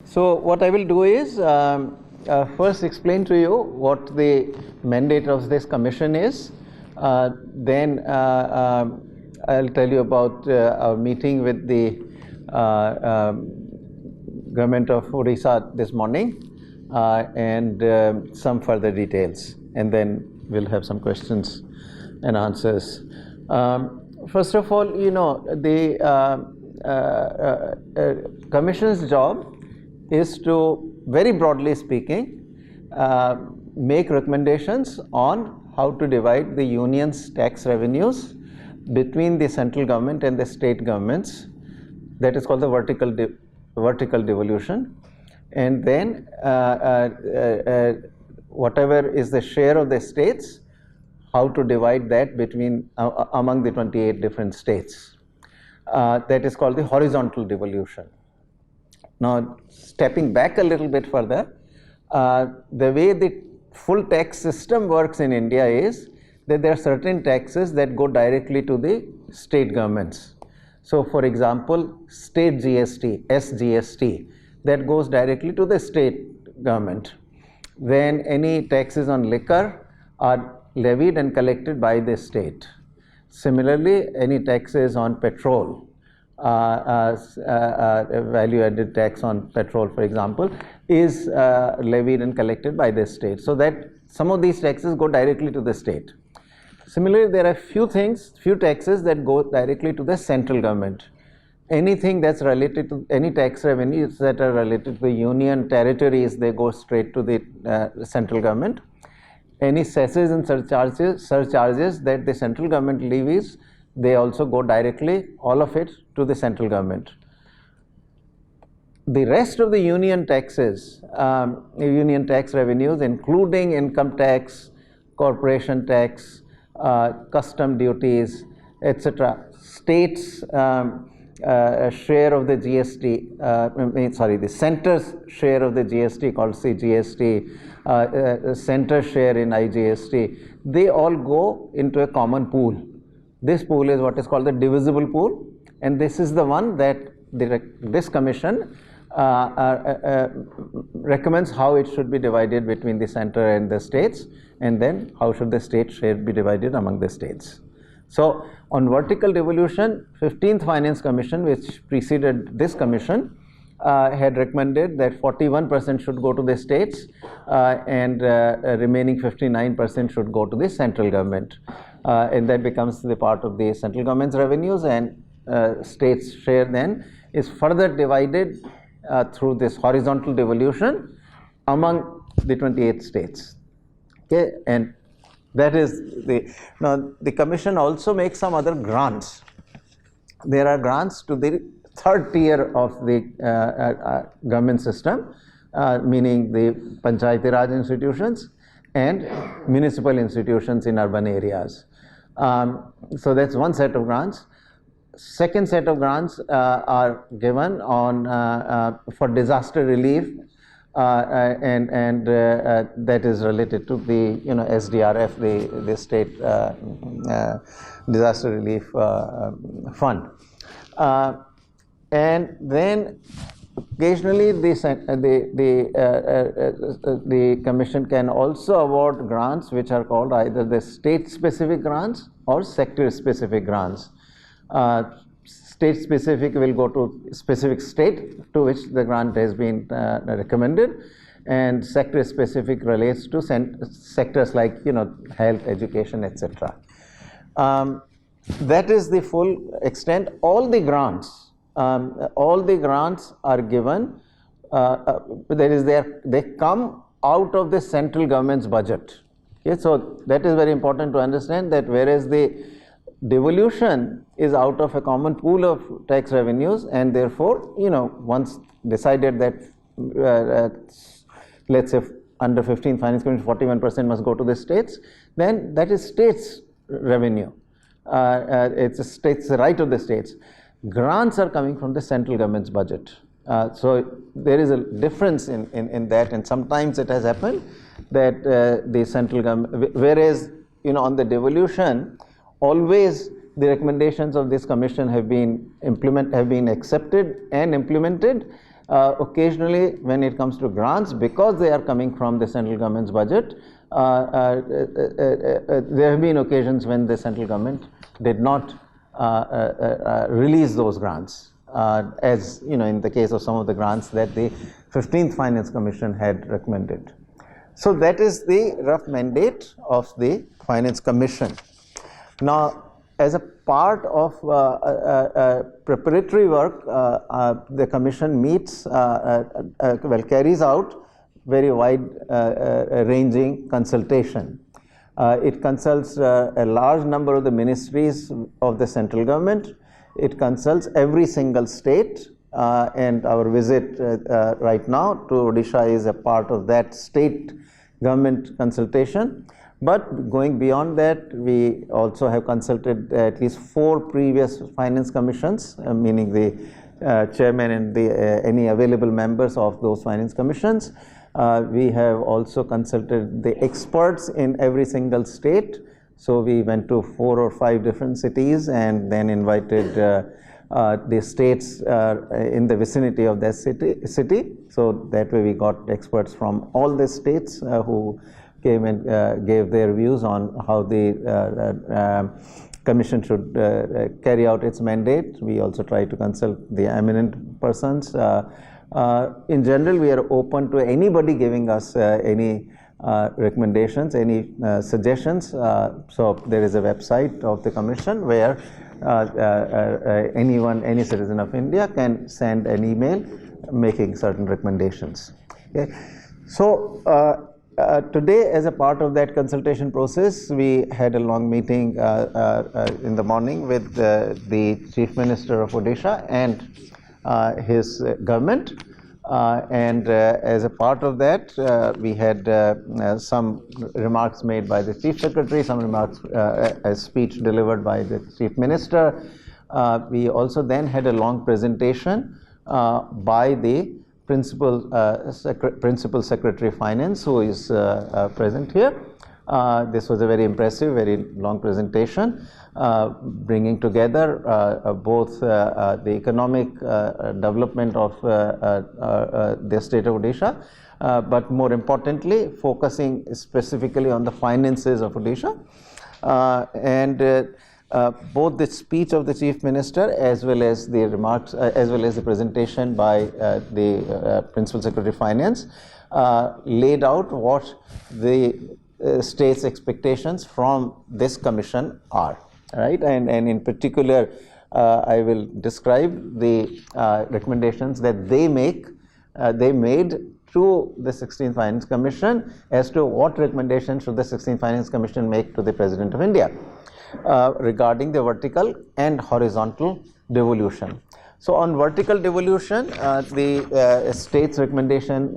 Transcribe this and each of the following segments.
So what I will do is first explain to you what the mandate of this commission is. Then I'll tell you about our meeting with the government of Odisha this morning and some further details, and then we'll have some questions and answers. First of all, the commission's job is to, very broadly speaking, make recommendations on how to divide the union's tax revenues between the central government and the state governments. That is called the vertical devolution. And then whatever is the share of the states, how to divide that between among the 28 different states. That is called the horizontal devolution. Now, stepping back a little bit further, the way the full tax system works in India is that there are certain taxes that go directly to the state governments. So, for example, state GST, SGST, that goes directly to the state government. Then any taxes on liquor are levied and collected by the state. Similarly, any taxes on petrol, value-added tax on petrol, for example, is levied and collected by the state. So that some of these taxes go directly to the state. Similarly, there are few taxes that go directly to the central government. Anything that's related to any tax revenues that are related to the union territories, they go straight to the central government. Any cesses and surcharges that the central government levies, they also go directly, all of it, to the central government. The rest of the union taxes, union tax revenues, including income tax, corporation tax, custom duties, etc., states' share of the GST, the center's share of the GST called CGST, center share in IGST, they all go into a common pool. This pool is what is called the divisible pool, and this is the one that this commission recommends how it should be divided between the center and the states, and then how should the state share be divided among the states. So on vertical devolution, 15th Finance Commission, which preceded this commission, had recommended that 41% should go to the states and remaining 59% should go to the central government. And that becomes the part of the central government's revenues, and states' share then is further divided through this horizontal devolution among the 28 states. Okay, and that is now the commission also makes some other grants. There are grants to the third tier of the government system, meaning the Panchayati Raj institutions and municipal institutions in urban areas. So that's one set of grants. Second set of grants are given on for disaster relief, and that is related to the SDRF, the state disaster relief fund. And then occasionally the commission can also award grants which are called either the state specific grants or sector specific grants. State specific will go to specific state to which the grant has been recommended, and sector specific relates to sectors like health, education, etc. That is the full extent. All the grants are given. They come out of the central government's budget. Okay, so that is very important to understand, that whereas the devolution is out of a common pool of tax revenues, and therefore once decided that let's say under 15th Finance Commission 41% must go to the states, then that is states revenue. It's the right of the states. Grants are coming from the central government's budget. So there is a difference in that, and sometimes it has happened that the central government, whereas on the devolution, always the recommendations of this commission have been accepted and implemented, Occasionally, when it comes to grants, because they are coming from the central government's budget, there have been occasions when the central government did not release those grants, as you know, in the case of some of the grants that the 15th Finance Commission had recommended. So that is the rough mandate of the Finance Commission. Now, as a part of preparatory work, the Commission meets, carries out very wide ranging consultation. It consults a large number of the ministries of the central government. It consults every single state, and our visit right now to Odisha is a part of that state government consultation. But going beyond that, we also have consulted at least 4 previous finance commissions, meaning the chairman and the any available members of those finance commissions. We have also consulted the experts in every single state. So we went to 4 or 5 different cities and then invited the states in the vicinity of that city. So that way we got experts from all the states who came and gave their views on how the Commission should carry out its mandate. We also try to consult the eminent persons. In general, we are open to anybody giving us any recommendations, any suggestions. So there is a website of the Commission where anyone, any citizen of India can send an email making certain recommendations. Okay. So today, as a part of that consultation process, we had a long meeting in the morning with the Chief Minister of Odisha and his government, and as a part of that, we had some remarks made by the Chief Secretary, some remarks, a speech delivered by the Chief Minister. We also then had a long presentation by the Principal Secretary of Finance, who is present here. This was a very impressive, very long presentation, bringing together both the economic development of the state of Odisha, but more importantly, focusing specifically on the finances of Odisha. Both the speech of the Chief Minister as well as the remarks, as well as the presentation by the Principal Secretary of Finance laid out what the state's expectations from this commission are, right? And in particular, I will describe the recommendations that they made to the 16th Finance Commission as to what recommendations should the 16th Finance Commission make to the President of India regarding the vertical and horizontal devolution. So on vertical devolution, the state's recommendation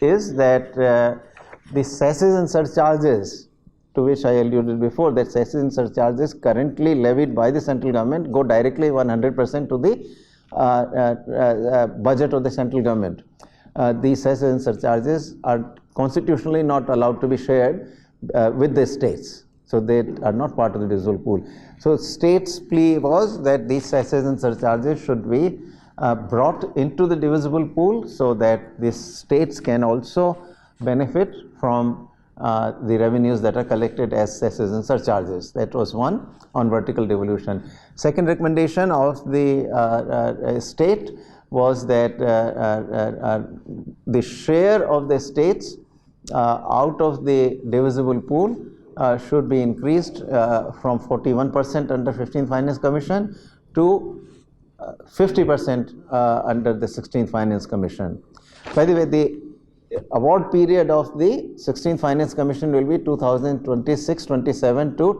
is that the cesses and surcharges, to which I alluded before, that cesses and surcharges currently levied by the central government go directly 100% to the budget of the central government. These cesses and surcharges are constitutionally not allowed to be shared with the states. So they are not part of the divisible pool. So state's plea was that these cesses and surcharges should be brought into the divisible pool so that the states can also benefit from the revenues that are collected as cesses and surcharges. That was one on vertical devolution. Second recommendation of the state was that the share of the states out of the divisible pool should be increased from 41% under 15th Finance Commission to 50% under the 16th Finance Commission. By the way, the award period of the 16th Finance Commission will be 2026-27 to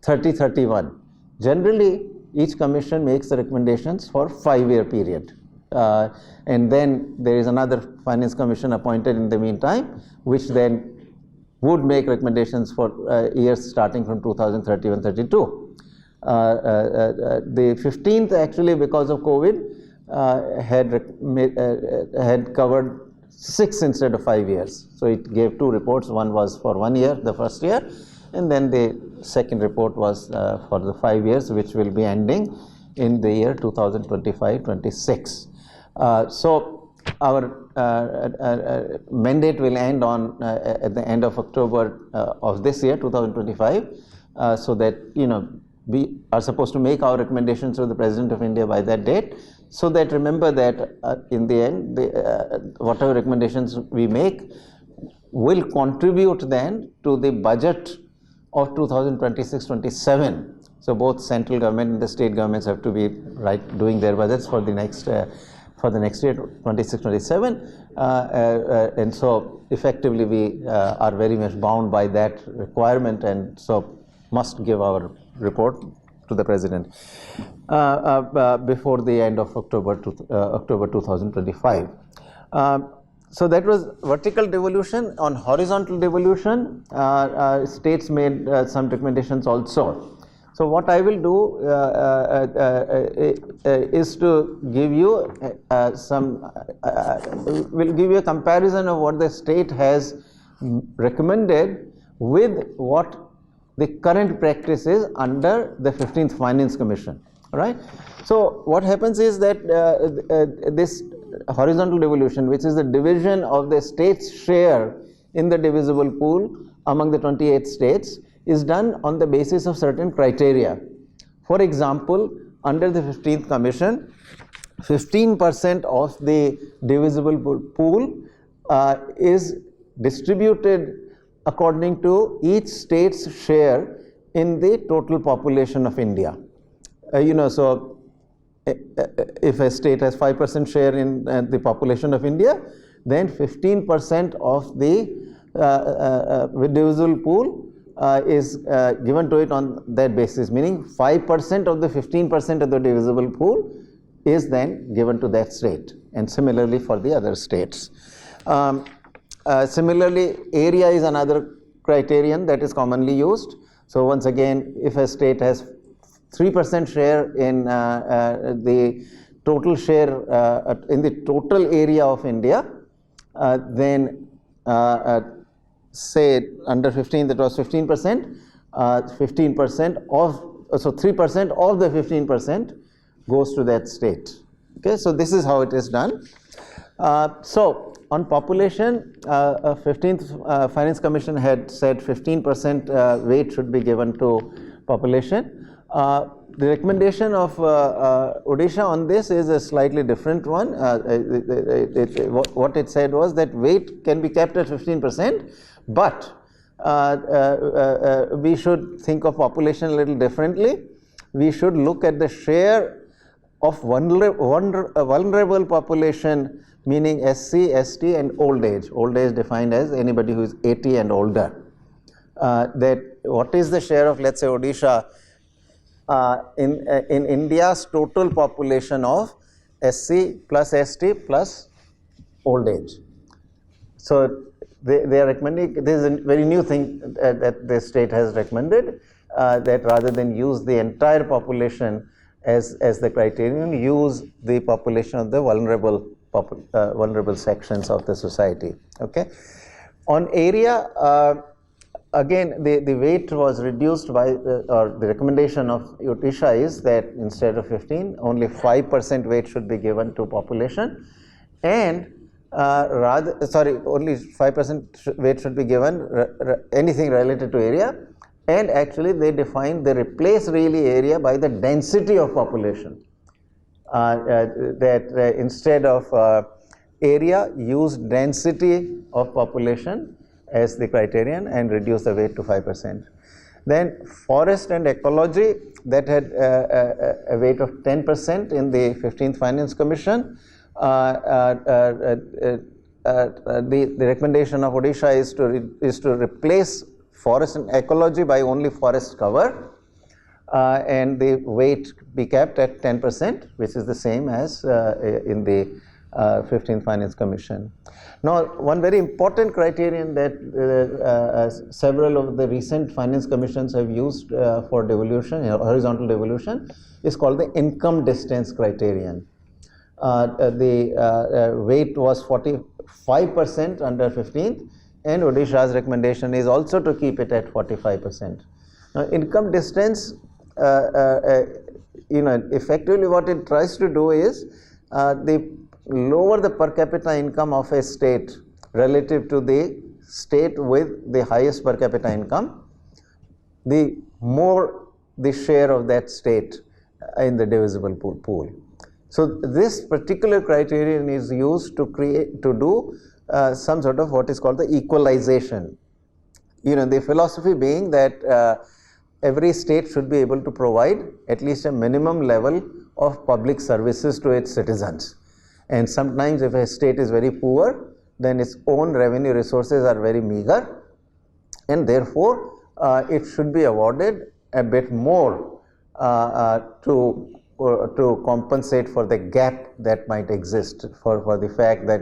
2030-31. Generally, each commission makes the recommendations for 5-year period. And then there is another Finance Commission appointed in the meantime, which then would make recommendations for years starting from 2031-32. The 15th, actually, because of COVID, had covered 6 instead of 5 years. So it gave 2 reports. One was for 1 year, the first year, and then the second report was for the 5 years, which will be ending in the year 2025-26. So our mandate will end on at the end of October of this year, 2025, so that we are supposed to make our recommendations to the President of India by that date. So that remember that in the end, whatever recommendations we make will contribute then to the budget of 2026-27. So both central government and the state governments have to be doing their budgets for the next year, 26-27, and so effectively we are very much bound by that requirement, and so must give our report to the President before the end of October 2025. So that was vertical devolution. On horizontal devolution, states made some recommendations also. So what I will do is to give you will give you a comparison of what the state has recommended with what the current practice is under the 15th Finance Commission, right? So what happens is that this horizontal devolution, which is the division of the state's share in the divisible pool among the 28 states, is done on the basis of certain criteria. For example, under the 15th Commission, 15% of the divisible pool is distributed according to each state's share in the total population of India. So if a state has 5% share in the population of India, then 15% of the divisible pool is given to it on that basis, meaning 5% of the 15% of the divisible pool is then given to that state, and similarly for the other states. Similarly, area is another criterion that is commonly used. So once again, if a state has 3% share in the total share in the total area of India, then say under 15 that was 15%, 15% of, so 3% of the 15% goes to that state. Okay, so this is how it is done. So on population, 15th Finance Commission had said 15% weight should be given to population. The recommendation of Odisha on this is a slightly different one. What it said was that weight can be kept at 15%, but we should think of population a little differently. We should look at the share of vulnerable population, meaning SC, ST and old age. Old age defined as anybody who is 80 and older. That what is the share of, let's say, Odisha in India's total population of SC plus ST plus old age. So they are recommending, this is a very new thing that the state has recommended, that rather than use the entire population as the criterion, use the population of the vulnerable sections of the society. Okay. On area, again the weight was reduced by, or the recommendation of Odisha is that instead of 15, only 5% weight should be given to population, and only 5% weight should be given anything related to area, and actually they defined the replace really area by the density of population. That instead of area, use density of population as the criterion and reduce the weight to 5%. Then forest and ecology, that had a weight of 10% in the 15th Finance Commission. The recommendation of Odisha is to replace forest and ecology by only forest cover, and the weight be kept at 10%, which is the same as in the 15th Finance Commission. Now, one very important criterion that several of the recent finance commissions have used for devolution, horizontal devolution, is called the income distance criterion. The weight was 45% under 15th, and Odisha's recommendation is also to keep it at 45%. Now, income distance, effectively what it tries to do is the lower the per capita income of a state relative to the state with the highest per capita income, the more the share of that state in the divisible pool. So this particular criterion is used to do some sort of what is called the equalization. The philosophy being that every state should be able to provide at least a minimum level of public services to its citizens. And sometimes if a state is very poor, then its own revenue resources are very meager, and therefore it should be awarded a bit more to compensate for the gap that might exist, for the fact that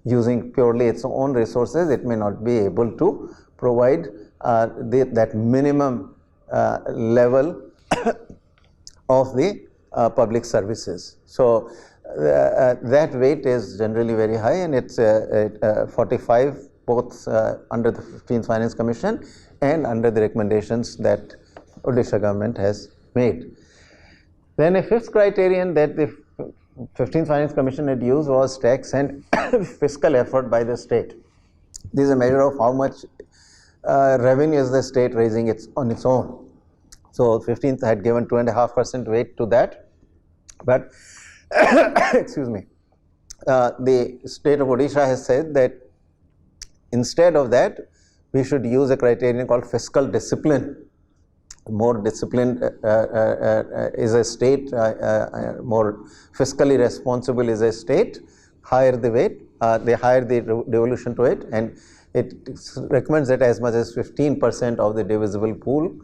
using purely its own resources, it may not be able to provide that minimum level of the public services. So that weight is generally very high, and it's 45 both under the 15th Finance Commission and under the recommendations that Odisha government has made. Then a fifth criterion that the 15th Finance Commission had used was tax and fiscal effort by the state. This is a measure of how much revenue is the state raising on its own. So 15th had given 2.5% weight to that, but excuse me, the state of Odisha has said that instead of that, we should use a criterion called fiscal discipline. More disciplined is a state, more fiscally responsible is a state, higher the weight, the higher the devolution to it, and it recommends that as much as 15% of the divisible pool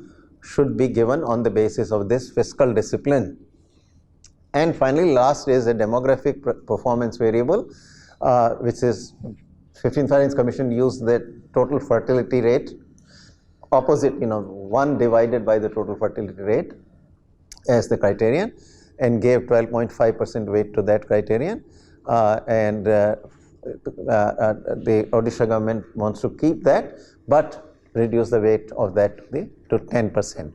should be given on the basis of this fiscal discipline. And finally, last is a demographic performance variable, which is 15th Finance Commission used the total fertility rate, opposite, 1 divided by the total fertility rate as the criterion, and gave 12.5% weight to that criterion. And the Odisha government wants to keep that, but reduce the weight of that to 10%.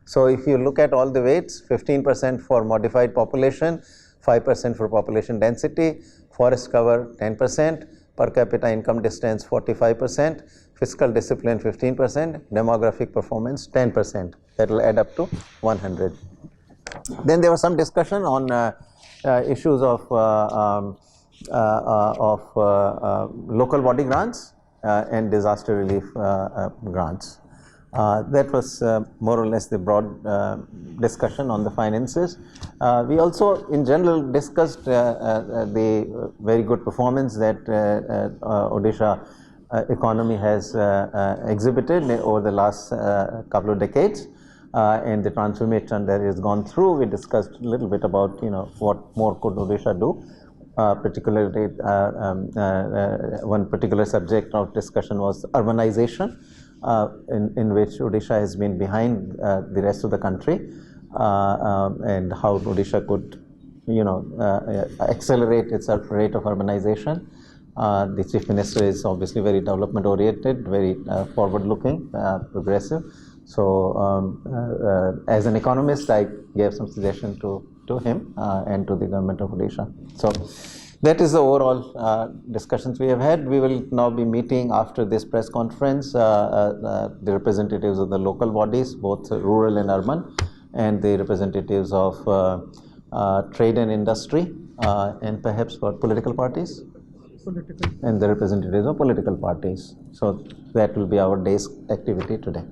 So if you look at all the weights, 15% for modified population, 5% for population density, forest cover 10%, per capita income distance 45%, fiscal discipline 15%, demographic performance 10%. That will add up to 100. Then there was some discussion on issues of local body grants and disaster relief grants. That was more or less the broad discussion on the finances. We also in general discussed the very good performance that Odisha economy has exhibited over the last couple of decades, and the transformation that has gone through. We discussed a little bit about what more could Odisha do. Particularly one particular subject of discussion was urbanization, in which Odisha has been behind the rest of the country, and how Odisha could accelerate its rate of urbanization. The Chief Minister is obviously very development oriented, very forward looking, progressive. So as an economist, I gave some suggestion to him and to the government of Odisha. So that is the overall discussions we have had. We will now be meeting after this press conference the representatives of the local bodies, both rural and urban, and the representatives of trade and industry, and perhaps for political parties, and the representatives of political parties. So that will be our day's activity today.